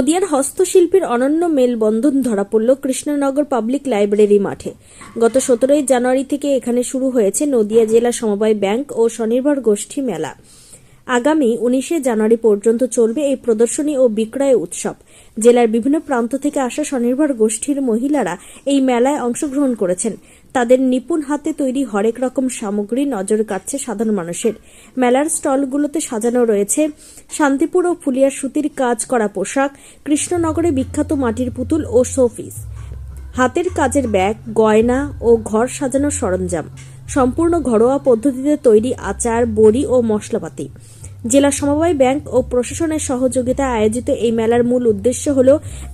নদিয়ার হস্তশিল্পীর অনন্য মেলবন্ধন ধরা পড়ল কৃষ্ণনগর পাবলিক লাইব্রেরি মাঠে। গত 17 জানুয়ারি থেকে এখানে শুরু হয়েছে নদিয়া জেলা সমবায় ব্যাংক ও স্বনির্ভর গোষ্ঠী মেলা। আগামী 19 জানুয়ারি পর্যন্ত চলবে এই প্রদর্শনী ও বিক্রয় উৎসব। জেলার বিভিন্ন প্রান্ত থেকে আসা স্বনির্ভর গোষ্ঠীর মহিলারা এই মেলায় অংশগ্রহণ করেছেন। তাদের নিপুণ হাতে তৈরি হরেক রকম সামগ্রী নজর কাটছে সাধারণ মানুষের। মেলার স্টলগুলোতে সাজানো রয়েছে শান্তিপুর ও ফুলিয়ার সুতির কাজ করা পোশাক, কৃষ্ণনগরে বিখ্যাত মাটির পুতুল ও শোপিস, হাতের কাজের ব্যাগ, গয়না ও ঘর সাজানোর সরঞ্জাম, সম্পূর্ণ ঘরোয়া পদ্ধতিতে তৈরি আচার, বড়ি ও মশলাপাতি। জেলা সমবায় ব্যাংক ও প্রশাসনের সহযোগিতায় আয়োজিত এই মেলার মূল উদ্দেশ্য হল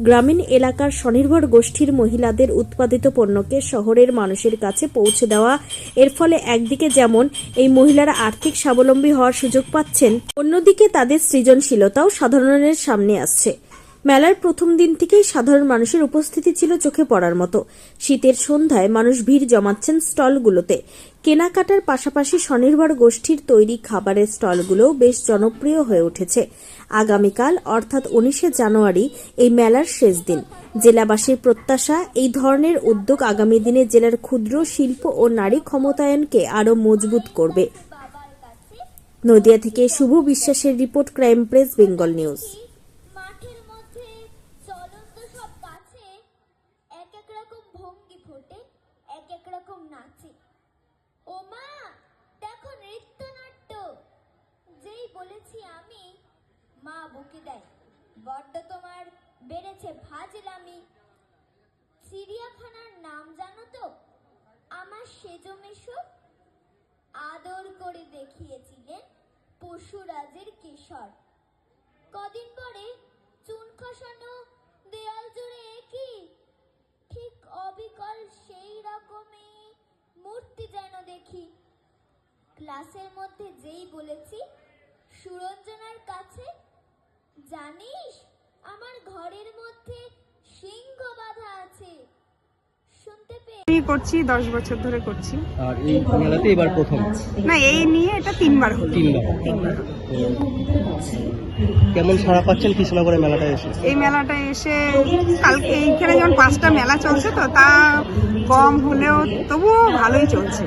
গ্রামীণ এলাকার স্বনির্ভর গোষ্ঠীর মহিলাদের উৎপাদিত পণ্যকে শহরের মানুষের কাছে পৌঁছে দেওয়া। এর ফলে একদিকে যেমন এই মহিলারা আর্থিক স্বাবলম্বী হওয়ার সুযোগ পাচ্ছেন, অন্যদিকে তাদের সৃজনশীলতাও সাধারণের সামনে আসছে। মেলার প্রথম দিন থেকেই সাধারণ মানুষের উপস্থিতি ছিল চোখে পড়ার মতো। শীতের সন্ধ্যায় মানুষ ভিড় জমাচ্ছেন স্টলগুলোতে। কেনাকাটার পাশাপাশি স্বনির্ভর গোষ্ঠীর তৈরি খাবারের স্টলগুলোও বেশ জনপ্রিয় হয়ে উঠেছে। আগামীকাল অর্থাৎ 19 জানুয়ারি এই মেলার শেষ দিন। জেলাবাসীর প্রত্যাশা, এই ধরনের উদ্যোগ আগামী দিনে জেলার ক্ষুদ্র শিল্প ও নারী ক্ষমতায়নকে আরও মজবুত করবে। নদিয়া থেকে শুভ বিশ্বাসের report, crime press Bengal news. ও মা, দেখো নৃত্যনাট্য। যেই বলেছি আমি, মা বকে দেয়, বড্ড তোমার বেড়েছে ফাজলামি। চিড়িয়াখানার নাম জানো তো? আমার সেজো মেশো আদর করে দেখিয়েছিলেন পশুরাজের কেশর। কদিন পরে চুন খসানো দেয়াল জুড়ে একই ঠিক অবিকল সেই রকমই মূর্তি যেন দেখি। ক্লাসের মধ্যে যেই বলেছি সুরঞ্জনার কাছে, জানিস আমার ঘরের মধ্যে সিংহ বাঁধা আছে, শুনতে পেয়ে আমি করছি 10 বছর ধরে করছি। আর এই মেলাতে এবার প্রথম? না, এই নিয়ে এটা 3বার হলো। 3বার। কেমন সাড়া পাচ্ছেন কৃষ্ণনগরের মেলাটা এসে? এই মেলাটা এসে কালকে এইখানে যেমন 5টা মেলা চলছে, তো তা কম হলেও তবুও ভালোই চলছে।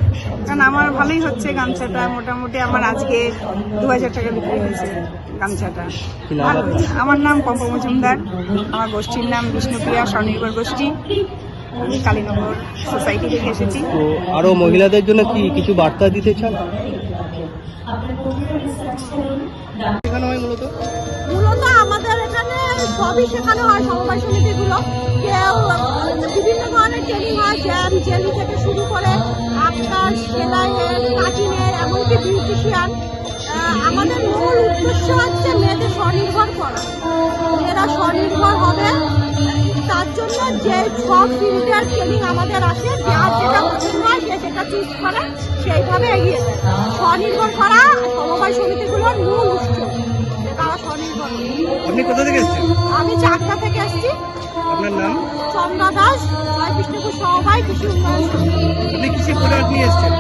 কারণ আমার ভালোই হচ্ছে। গামছাটা মোটামুটি আমার আজকে 2000 টাকা বিক্রি হয়েছে গামছাটা। ভালো হচ্ছে। আমার নাম পম্পা মজুমদার। আমার গোষ্ঠীর নাম বিষ্ণুপ্রিয়া স্বনির্ভর গোষ্ঠী। আমি কালীনগর সোসাইটি থেকে এসেছি। তো আরো মহিলাদের জন্য কি কিছু বার্তা দিতে চান? শেখানো হয় মূলত আমাদের এখানে সবই শেখানো হয়। সমবায় সমিতিগুলো কেউ বিভিন্ন ধরনের ট্রেনিং হয়, জ্যাম জেলি থেকে শুরু করে আফটার সেলাইয়ের, কাটিংয়ের, এমনকি বিউটিশিয়ান। আমাদের মূল উদ্দেশ্য হচ্ছে মেয়েদের স্বনির্ভর করা। এরা স্বনির্ভর হবে, তার জন্য যে সব ফিল্ডের ট্রেনিং আমাদের আছে। যার যেটা পছন্দ হয়, যে যেটা চুজ করে সেইভাবে এগিয়ে যায়। স্বনির্ভর করা সমবায় সমিতিগুলোর মূল উৎস, তারা স্বনির্ভর। আপনি কোথা থেকে এসেছেন? আমি চাকদা থেকে এসেছি। আপনার নাম? চন্দ্রা দাস, জয় কৃষ্ণপুর সমবায় কৃষি উন্নয়ন। আপনি কিসের প্রোডাক্ট নিয়ে এসেছেন?